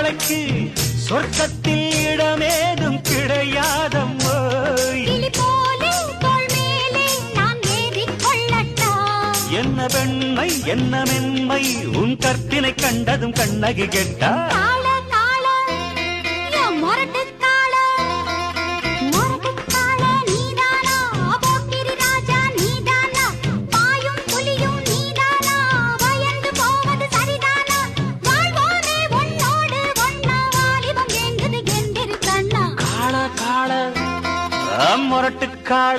ஆம்பளைக்கு சொர்க்கத்தில் இடமேதும் கிடையாதம்மோ. என்ன பெண்மை என்ன மென்மை உன் கற்பினை கண்டதும் கண்ணகி கெட்டா. முரட்டுக்காள